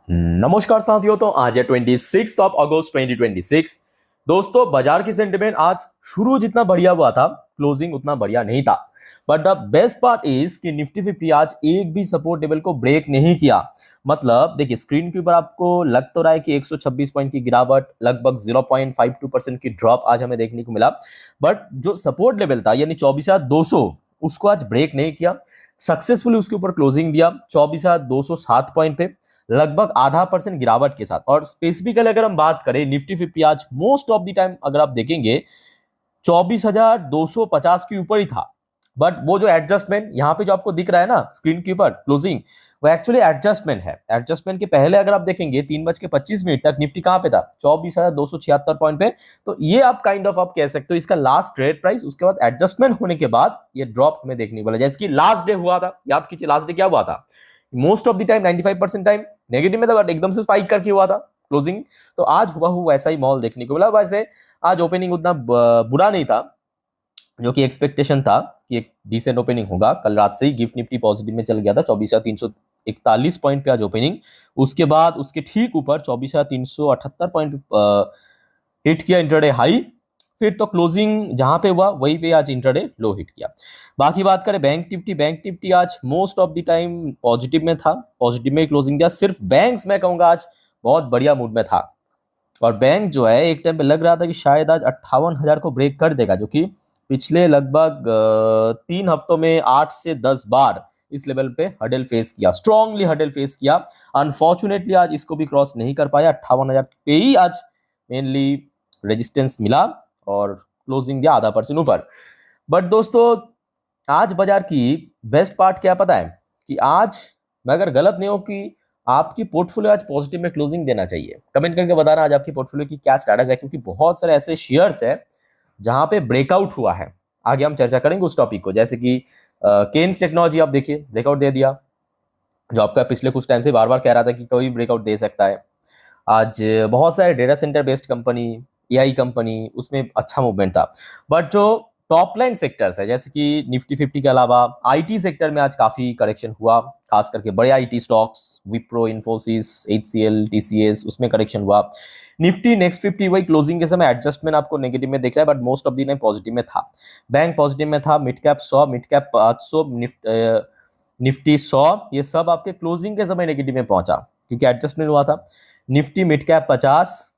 नमस्कार साथियों। तो आज है 26 अगस्त 2026। दोस्तों, बाजार की सेंटिमेंट आज शुरू जितना बढ़िया हुआ था, क्लोजिंग उतना बढ़िया नहीं था। But the best part is कि निफ्टी 50 आज एक भी सपोर्ट लेवल को ब्रेक नहीं किया। मतलब देखिए, स्क्रीन के ऊपर आपको लग तो रहा है कि 126 पॉइंट की गिरावट, लगभग 0.52% की ड्रॉप आज हमें देखने को मिला। बट जो सपोर्ट लेवल था यानी 24,200, उसको आज ब्रेक नहीं किया। सक्सेसफुली उसके ऊपर क्लोजिंग दिया 24,207 पॉइंट पे, लगभग ½ % गिरावट के साथ। और स्पेसिफिकली अगर हम बात करें, निफ्टी 50 आज मोस्ट ऑफ द टाइम अगर आप देखेंगे 24,250 के ऊपर ही था। बट वो जो एडजस्टमेंट यहाँ पे जो आपको दिख रहा है ना स्क्रीन के ऊपर क्लोजिंग, वो एक्चुअली एडजस्टमेंट है। एडजस्टमेंट के पहले अगर आप देखेंगे 3:25 तक निफ्टी कहाँ पे था, 24,276 पॉइंट पे। तो ये आप काइंड ऑफ आप कह सकते हो इसका लास्ट ट्रेड प्राइस। उसके बाद एडजस्टमेंट होने के बाद ये ड्रॉप हमें देखने को मिला। जैसे कि लास्ट डे हुआ था, याद कीजिए लास्ट डे क्या हुआ था। Most of the time 95% time negative में था, बट एकदम से स्पाइक करके हुआ था क्लोजिंग। तो आज हुआ वैसा ही माहौल देखने को मिला। वैसे आज ओपनिंग उतना बुरा नहीं था जो कि एक्सपेक्टेशन था कि एक डिसेंट ओपनिंग होगा। कल रात से ही गिफ्ट निफ्टी पॉजिटिव में चल गया था, 24,341 पॉइंट पे आज ओपनिंग। उसके बाद उसके ठीक ऊपर 24,378 पॉइंट हिट किया इंटरडे हाई। फिर तो क्लोजिंग जहां पे हुआ वहीं पे आज इंटरडे लो हिट किया। बाकी बात करें बैंक निफ्टी आज most of the time positive में था, पॉजिटिव में क्लोजिंग दिया। सिर्फ बैंक्स मैं कहूंगा आज बहुत बढ़िया मूड में था। और बैंक जो है एक टाइम पे लग रहा था कि शायद आज 58,000 को ब्रेक कर देगा, जो कि पिछले लगभग 3 हफ्तों में 8 से 10 बार इस लेवल पे हडल फेस किया, स्ट्रांगली हडल फेस किया। अनफॉर्चुनेटली आज इसको भी क्रॉस नहीं कर पाया। 58,000 पे ही आज मेनली रेजिस्टेंस मिला और क्लोजिंग दिया ½ % ऊपर। बट दोस्तों, आज बाजार की बेस्ट पार्ट क्या पता है कि आज मैं अगर गलत नहीं हूं कि आपकी पोर्टफोलियो आज पॉजिटिव में क्लोजिंग देना चाहिए। कमेंट करके बताना आज आपकी पोर्टफोलियो की क्या स्टेटस है, क्योंकि बहुत सारे ऐसे शेयर्स है जहां पे ब्रेकआउट हुआ है। आगे हम चर्चा करेंगे उस टॉपिक को। जैसे कि केन्स टेक्नोलॉजी आप देखिए ब्रेकआउट दे दिया, जो आपका पिछले कुछ टाइम से बार बार कह रहा था कि कोई ब्रेकआउट दे सकता है। आज बहुत सारे data centre based company, AI company, उसमें अच्छा मूवमेंट था। बट जो टॉप लाइन सेक्टर्स है जैसे कि निफ्टी 50 के अलावा आईटी सेक्टर में आज काफी करेक्शन हुआ, खास करके बड़े IT stocks Wipro, Infosys, HCL, TCS, उसमें करेक्शन हुआ। निफ्टी नेक्स्ट 50 वही क्लोजिंग के समय एडजस्टमेंट आपको नेगेटिव में दिख रहा है, but most of the time positive में था। बैंक पॉजिटिव में था, mid cap 100, mid cap 500, Nifty 100, ये सब आपके क्लोजिंग के समय नेगेटिव में पहुंचा क्योंकि एडजस्टमेंट हुआ था। Nifty mid cap 50,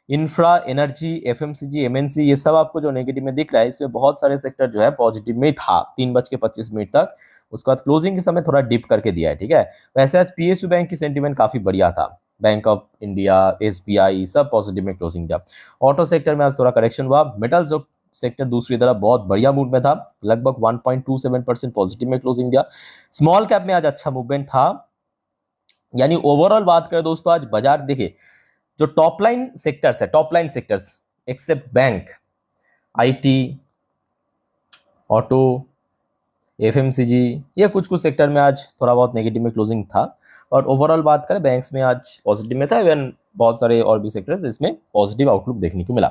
infra, energy, FMCG, MNC, ये सब आपको जो नेगेटिव में दिख रहा है, इसमें बहुत सारे सेक्टर जो है पॉजिटिव में ही था 3:25 तक। उसके बाद क्लोजिंग के समय थोड़ा डिप करके दिया है, ठीक है। वैसे आज पीएसयू बैंक की सेंटीमेंट काफी बढ़िया था। बैंक ऑफ इंडिया, एसबीआई, सब पॉजिटिव में क्लोजिंग दिया। ऑटो सेक्टर में आज थोड़ा करेक्शन हुआ। मेटल्स सेक्टर दूसरी तरफ बहुत बढ़िया मूड में था, लगभग 1.27% पॉजिटिव में क्लोजिंग दिया। स्मॉल कैप में आज अच्छा मूवमेंट था। यानी ओवरऑल बात करें दोस्तों, आज बाजार देखिए जो टॉप लाइन सेक्टर्स है, top line sectors except bank, IT, auto, FMCG, ये कुछ कुछ सेक्टर में आज थोड़ा बहुत नेगेटिव में क्लोजिंग था। और ओवरऑल बात करें बैंक्स में आज पॉजिटिव में था। इवन बहुत सारे और भी सेक्टर्स इसमें पॉजिटिव आउटलुक देखने को मिला।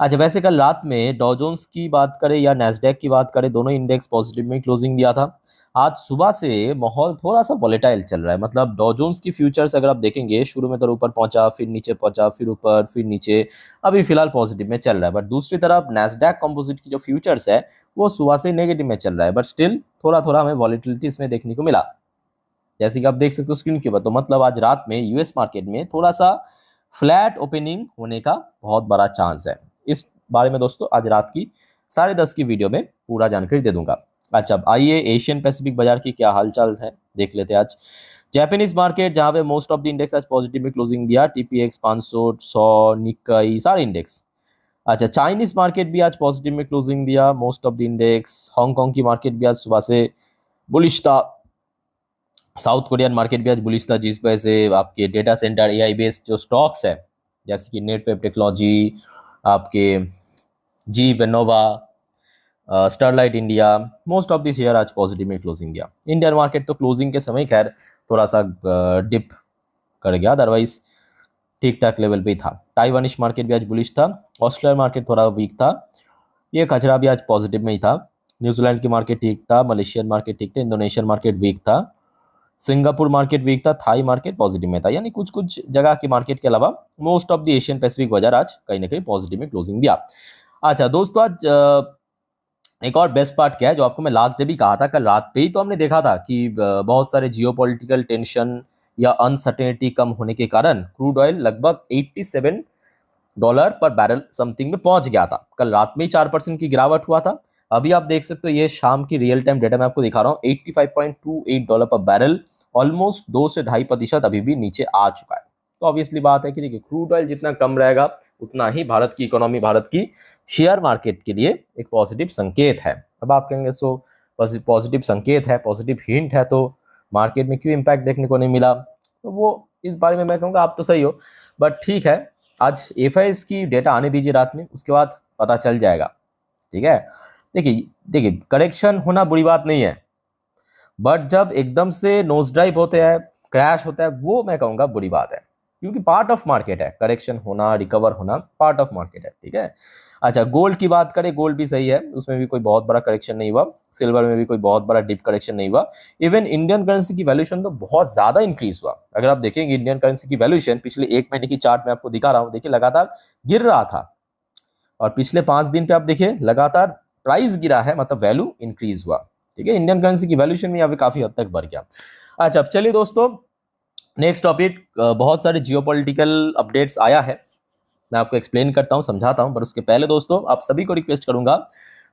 अच्छा, वैसे कल रात में डॉ जोन्स की बात करें या नैस्डैक की बात करें, दोनों इंडेक्स पॉजिटिव में क्लोजिंग दिया था। आज सुबह से माहौल थोड़ा सा वॉलेटाइल चल रहा है। मतलब डॉ जोन्स की फ्यूचर्स अगर आप देखेंगे, शुरू में तो ऊपर पहुंचा, फिर नीचे पहुंचा, फिर ऊपर, फिर नीचे, अभी फिलहाल पॉजिटिव में चल रहा है। बट दूसरी तरफ नैस्डैक कंपोजिट की जो फ्यूचर्स है वो सुबह से नेगेटिव में चल रहा है, बट स्टिल थोड़ा थोड़ा हमें वॉलेटिलिटी इसमें देखने को मिला, जैसे कि आप देख सकते हो स्क्रीन के ऊपर। तो मतलब आज रात में यूएस मार्केट में थोड़ा सा फ्लैट ओपनिंग होने का बहुत बड़ा चांस है। इस बारे में दोस्तों आज रात की 10:30 की वीडियो में पूरा जानकारी दे दूंगा। अच्छा, अब आइए एशियन पैसिफिक बाजार की क्या हालचाल है देख लेते हैं आज। जापानीज मार्केट, जहां पे मोस्ट ऑफ द इंडेक्स आज पॉजिटिव में क्लोजिंग दिया, टीपीएक्स 500, 100, निक्काई, सारे इंडेक्स। अच्छा, चाइनीज मार्केट भी आज पॉजिटिव में क्लोजिंग दिया, most of the index. Hong Kong की मार्केट भी आज सुबह से बुलिश था। साउथ कोरियन मार्केट भी आज बुलिश था, जिस वजह से आपके डेटा सेंटर, एआई बेस्ड जो स्टॉक्स है जैसे कि नेटवेब टेक्नोलॉजी, आपके G Vernova, Sterlite India, most of this share आज पॉजिटिव में क्लोजिंग दिया। इंडियन मार्केट तो क्लोजिंग के समय खैर थोड़ा सा डिप कर गया, अदरवाइज ठीक ठाक लेवल पे ही था। ताइवानिश मार्केट भी आज बुलिश था। ऑस्ट्रेलियन मार्केट थोड़ा वीक था, ये कचरा भी आज पॉजिटिव में ही था। न्यूजीलैंड की मार्केट ठीक था, मलेशियन मार्केट ठीक था, इंडोनेशियन मार्केट वीक था। सिंगापुर मार्केट वीक था, थाई मार्केट पॉजिटिव में था, यानी कुछ कुछ जगह की मार्केट के अलावा most of the Asian Pacific बाजार आज कहीं ना कहीं पॉजिटिव में क्लोजिंग दिया। अच्छा दोस्तों, आज एक और बेस्ट पार्ट क्या है, जो आपको मैं लास्ट डे भी कहा था, कल रात पे ही तो हमने देखा था कि बहुत सारे जियोपॉलिटिकल टेंशन या अनसर्टेनिटी कम होने के कारण क्रूड ऑयल लगभग $87 पर बैरल समथिंग में पहुंच गया था। कल रात में ही 4% की गिरावट हुआ था। अभी आप देख सकते हो, ये शाम की रियल टाइम डेटा मैं आपको दिखा रहा हूँ, $85.28 पर बैरल, ऑलमोस्ट 2 से 2.5% अभी भी नीचे आ चुका है। तो ऑब्वियसली बात है कि देखिए, क्रूड ऑयल जितना कम रहेगा उतना ही भारत की इकोनॉमी, भारत की शेयर मार्केट के लिए एक पॉजिटिव संकेत है। अब आप कहेंगे सो पॉजिटिव संकेत है, पॉजिटिव हिंट है, तो मार्केट में क्यों इम्पैक्ट देखने को नहीं मिला? तो वो इस बारे में मैं कहूँगा आप तो सही हो, बट ठीक है, आज एफआईएस की डेटा आने दीजिए रात में, उसके बाद पता चल जाएगा। ठीक है, देखिए देखिए, करेक्शन होना बुरी बात नहीं है, बट जब एकदम से नोज ड्राइव होते हैं, क्रैश होता है, वो मैं कहूँगा बुरी बात है, क्योंकि पार्ट ऑफ मार्केट है, करेक्शन होना, रिकवर होना पार्ट ऑफ मार्केट है। ठीक है, अच्छा गोल्ड की बात करें, गोल्ड भी सही है, उसमें भी कोई बहुत बड़ा करेक्शन नहीं हुआ, सिल्वर में भी कोई बहुत बड़ा डिप करेक्शन नहीं हुआ। इवन इंडियन करेंसी की वैल्यूएशन तो बहुत ज्यादा इंक्रीज हुआ। अगर आप देखेंगे इंडियन करेंसी की वैल्यूएशन पिछले 1 महीने की चार्ट में आपको दिखा रहा हूँ, देखिए लगातार गिर रहा था, और पिछले 5 दिन पे आप देखिए लगातार प्राइस गिरा है, मतलब वैल्यू इंक्रीज हुआ। ठीक है, इंडियन करेंसी की वैल्यूएशन में यहाँ पे काफी हद तक बढ़ गया। अच्छा अब चलिए दोस्तों, नेक्स्ट टॉपिक, बहुत सारे जियोपॉलिटिकल अपडेट्स आया है, मैं आपको एक्सप्लेन करता हूं, समझाता हूं, पर उसके पहले दोस्तों आप सभी को रिक्वेस्ट करूंगा,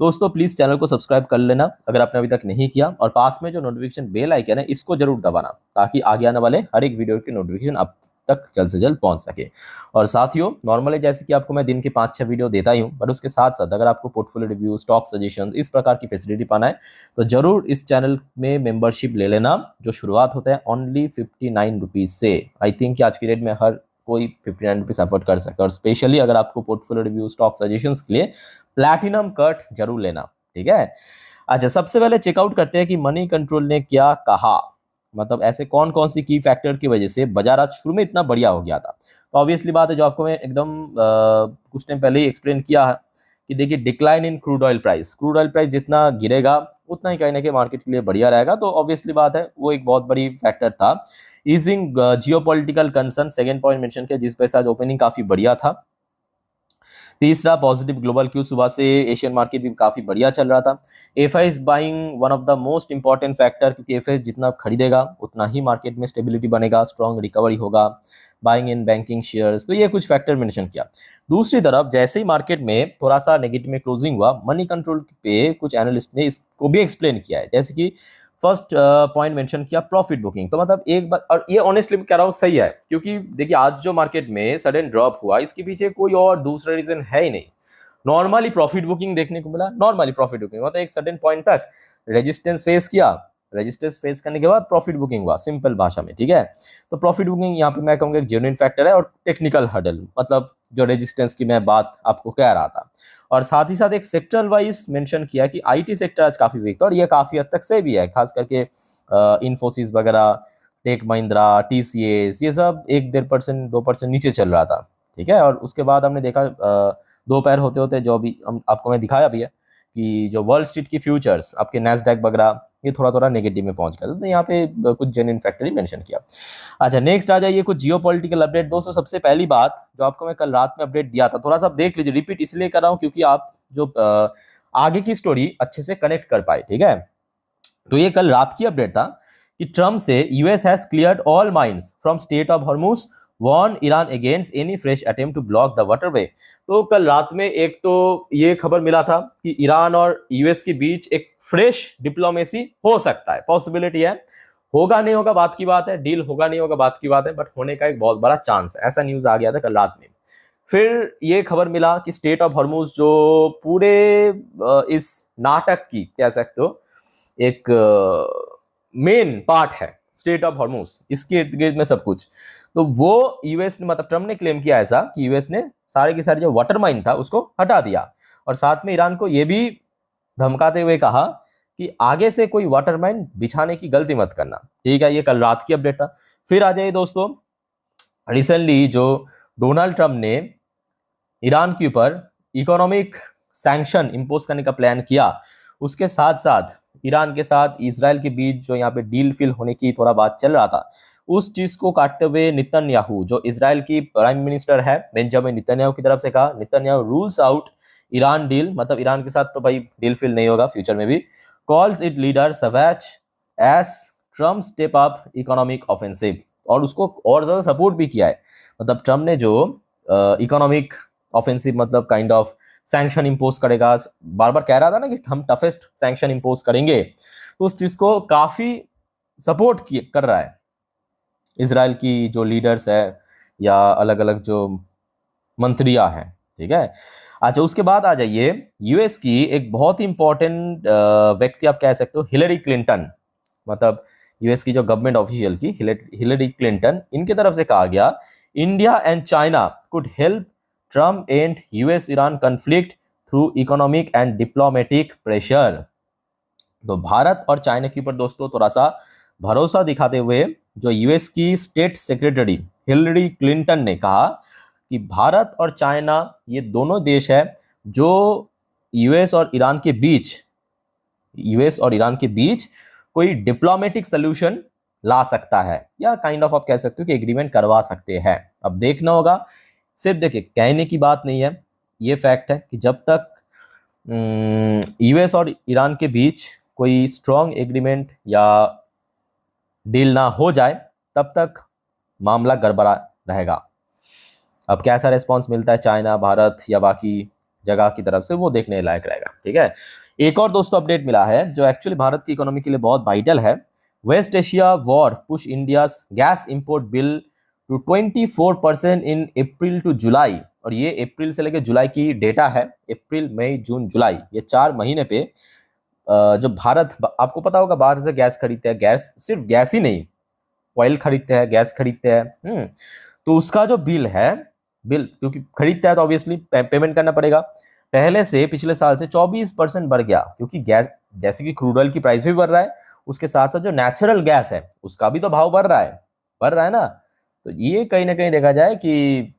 दोस्तों प्लीज चैनल को सब्सक्राइब कर लेना अगर आपने अभी तक नहीं किया, और पास में जो नोटिफिकेशन बेल आइकन है इसको जरूर दबाना, ताकि आगे आने वाले हर एक वीडियो की नोटिफिकेशन आप तक जल्द से जल्द पहुंच सके। और साथियों, नॉर्मली जैसे कि आपको मैं दिन के 5-6 वीडियो देता ही हूं, पर उसके साथ साथ अगर आपको पोर्टफोलियो रिव्यू, स्टॉक सजेशंस, इस प्रकार की फैसिलिटी पाना है, तो जरूर इस चैनल में मेंबरशिप ले लेना, जो शुरुआत होता है ओनली 59 रुपीज से। आई थिंक कि आज की डेट में हर कोई 59 रुपीज अफोर्ड कर सकता है, और स्पेशली अगर आपको पोर्टफोलियो रिव्यू, स्टॉक सजेशंस के लिए प्लैटिनम कट जरूर लेना। ठीक है, अच्छा सबसे पहले चेकआउट करते हैं कि मनी कंट्रोल ने क्या कहा, मतलब ऐसे कौन कौन सी की फैक्टर की वजह से बाजार आज शुरू में इतना बढ़िया हो गया था। तो ऑब्वियसली बात है, जो आपको मैं एकदम कुछ टाइम पहले ही एक्सप्लेन किया है कि देखिए, decline in crude oil price, crude oil price जितना गिरेगा उतना ही कहीं ना कहीं मार्केट के लिए बढ़िया रहेगा। तो ऑब्वियसली बात है, वो एक बहुत बड़ी फैक्टर था। Easing geopolitical concern, second point mention किया, जिस पे आज ओपनिंग काफी बढ़िया था। तीसरा, पॉजिटिव ग्लोबल क्यू, सुबह से एशियन मार्केट भी काफी बढ़िया चल रहा था। FIS buying one of the most important factor, क्योंकि एफआईएस जितना खरीदेगा उतना ही मार्केट में स्टेबिलिटी बनेगा, स्ट्रॉन्ग रिकवरी होगा, बाइंग इन बैंकिंग शेयर्स, तो ये कुछ फैक्टर मेंशन किया। दूसरी तरफ जैसे ही मार्केट में थोड़ा सा नेगेटिव में क्लोजिंग हुआ, मनी कंट्रोल पे कुछ एनालिस्ट ने इसको भी एक्सप्लेन किया है, जैसे कि फर्स्ट पॉइंट मेंशन किया प्रॉफिट बुकिंग। तो मतलब एक बार, और ये ऑनेस्टली कह रहा हूँ सही है, क्योंकि देखिए आज जो मार्केट में सडन ड्रॉप हुआ, इसके पीछे कोई और दूसरा रीजन है ही नहीं, नॉर्मली प्रॉफिट बुकिंग देखने को मिला। नॉर्मली प्रॉफिट बुकिंग मतलब एक सडन पॉइंट तक रेजिस्टेंस फेस किया, रेजिस्टेंस फेस करने के बाद प्रॉफिट बुकिंग हुआ, सिंपल भाषा में। ठीक है, तो प्रॉफिट बुकिंग यहाँ पे मैं कहूँगा एक जेन्युइन फैक्टर है, और टेक्निकल हर्डल, मतलब जो रेजिस्टेंस की मैं बात आपको कह रहा था। और साथ ही साथ एक सेक्टर वाइज मेंशन किया कि आईटी सेक्टर आज काफी वीक था, और ये काफी हद तक से भी है, खास करके इन्फोसिस वगैरह, टेक महिंद्रा, टीसीएस, ये सब 1-1.5%, 2% नीचे चल रहा था। ठीक है, और उसके बाद हमने देखा दोपहर होते होते, जो अभी आपको मैं दिखाया भी है, कि जो वर्ल्ड स्ट्रीट की फ्यूचर्स, आपके नैस्डैक वगैरह, ये थोड़ा थोड़ा नेगेटिव में पहुंच गया। तो यहाँ पे कुछ जेन्युइन फैक्टर ही मेंशन किया। अच्छा नेक्स्ट आ जाइए, कुछ जियोपॉलिटिकल अपडेट। दोस्तों सबसे पहली बात जो आपको मैं कल रात में अपडेट दिया था, थोड़ा सा देख लीजिए, रिपीट इसलिए कर रहा हूँ क्योंकि आप जो आगे की स्टोरी अच्छे से कनेक्ट कर पाए। ठीक है, तो ये कल रात की अपडेट था कि ट्रम्प से US has cleared all mines from state of Hormuz, warn Iran against any fresh attempt to block the waterway. तो कल रात में एक तो ये खबर मिला था कि ईरान और यूएस के बीच एक फ्रेश डिप्लोमेसी हो सकता है, पॉसिबिलिटी है, होगा नहीं होगा बात की बात है, डील होगा नहीं होगा बात की बात है, बट होने का एक बहुत बड़ा चांस है, ऐसा न्यूज आ गया था कल रात में। फिर ये खबर मिला कि स्टेट ऑफ हॉर्मुज जो पूरे इस नाटक की कह सकते हो एक मेन पार्ट है, स्टेट ऑफ हॉर्मुज, इसके इर्द गिर्द में सब कुछ, तो वो यूएस ने, मतलब ट्रम्प ने क्लेम किया ऐसा कि यूएस ने सारे की सारी जो वाटर माइन था उसको हटा दिया, और साथ में ईरान को ये भी धमकाते हुए कहा कि आगे से कोई वाटर माइन बिछाने की गलती मत करना। ठीक है, ये कल रात की अपडेट था। फिर आ जाइए दोस्तों, रिसेंटली जो डोनाल्ड ट्रम्प ने ईरान के ऊपर इकोनॉमिक सैंक्शन इंपोज करने का प्लान किया, उसके साथ साथ ईरान के साथ इजराइल के बीच जो यहाँ पे डील फिल होने की थोड़ा बात चल रहा था, उस चीज को काटते हुए नेतन्याहू जो इजराइल की प्राइम मिनिस्टर है बेंजामिन नेतन्याहू की तरफ से कहा, Netanyahu rules out Iran deal, मतलब ईरान के साथ तो भाई डील फिल नहीं होगा फ्यूचर में भी, कॉल्स इट लीडर सवैच as Trump step up economic offensive, और उसको और ज्यादा सपोर्ट भी किया है। मतलब ट्रम्प ने जो इकोनॉमिक ऑफेंसिव मतलब काइंड ऑफ सैंक्शन इंपोज करेगा, बार बार कह रहा था ना कि हम टफेस्ट सैंक्शन इंपोज करेंगे, तो उस चीज को काफी सपोर्ट कर रहा है इजराइल की जो लीडर्स है या अलग अलग जो मंत्रियां हैं, ठीक है। अच्छा, उसके बाद आ जाइए यूएस की एक बहुत ही इंपॉर्टेंट व्यक्ति आप कह सकते हो, हिलरी क्लिंटन, मतलब यूएस की जो गवर्नमेंट ऑफिशियल की हिलरी क्लिंटन, इनके तरफ से कहा गया India and China could help Trump and US Iran conflict through economic and diplomatic pressure. तो भारत और चाइना के ऊपर दोस्तों थोड़ा सा भरोसा दिखाते हुए जो यूएस की स्टेट सेक्रेटरी हिलरी क्लिंटन ने कहा कि भारत और चाइना ये दोनों देश है जो यूएस और ईरान के बीच कोई डिप्लोमेटिक सोल्यूशन ला सकता है, या काइंड ऑफ आप कह सकते हो कि एग्रीमेंट करवा सकते हैं। अब देखना होगा, सिर्फ देखिए कहने की बात नहीं है, ये फैक्ट है कि जब तक यूएस और ईरान के बीच कोई स्ट्रॉन्ग एग्रीमेंट या डील ना हो जाए तब तक मामला गड़बड़ा रहेगा। अब कैसा रिस्पॉन्स मिलता है चाइना, भारत या बाकी जगह की तरफ से, वो देखने लायक रहेगा, ठीक है। एक और दोस्तों अपडेट मिला है जो एक्चुअली भारत की इकोनॉमी के लिए बहुत वाइटल है। West Asia war push India gas import bill to 24% in April to July, और ये अप्रैल से लेकर जुलाई की डेटा है, अप्रैल मई जून जुलाई, ये 4 महीने पे जो भारत, आपको पता होगा बाहर से गैस खरीदते हैं, गैस सिर्फ गैस ही नहीं, ऑयल खरीदते हैं, गैस खरीदते हैं, तो उसका जो बिल क्योंकि खरीदता है तो ऑब्वियसली पेमेंट करना पड़ेगा, पहले से पिछले साल से 24% बढ़ गया, क्योंकि गैस जैसे कि क्रूड ऑयल की प्राइस भी बढ़ रहा है, उसके साथ साथ जो नेचुरल गैस है उसका भी तो भाव बढ़ रहा है ना। तो ये कहीं ना कहीं देखा जाए कि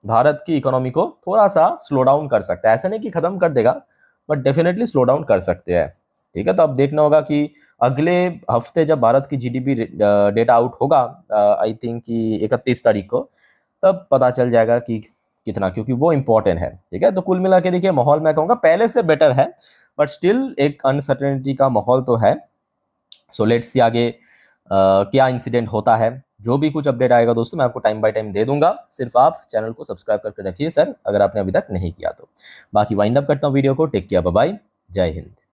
भारत की इकोनॉमी को थोड़ा सा स्लो डाउन कर सकता है, ऐसा नहीं कि खत्म कर देगा, बट डेफिनेटली स्लो डाउन कर सकते हैं, ठीक है। तो अब देखना होगा कि अगले हफ्ते जब भारत की जीडीपी डेटा आउट होगा, आई थिंक कि 31 तारीख को, तब पता चल जाएगा कि कितना, क्योंकि वो इंपॉर्टेंट है, ठीक है। तो कुल मिला के देखिए माहौल मैं कहूँगा पहले से बेटर है, बट स्टिल एक अनसर्टेनिटी का माहौल तो है। सो लेट्स सी आगे क्या इंसिडेंट होता है। जो भी कुछ अपडेट आएगा दोस्तों मैं आपको टाइम बाय टाइम दे दूंगा, सिर्फ आप चैनल को सब्सक्राइब करके रखिए सर, अगर आपने अभी तक नहीं किया तो। बाकी वाइंड अप करता हूँ वीडियो को, टेक केयर, बाय बाय, जय हिंद।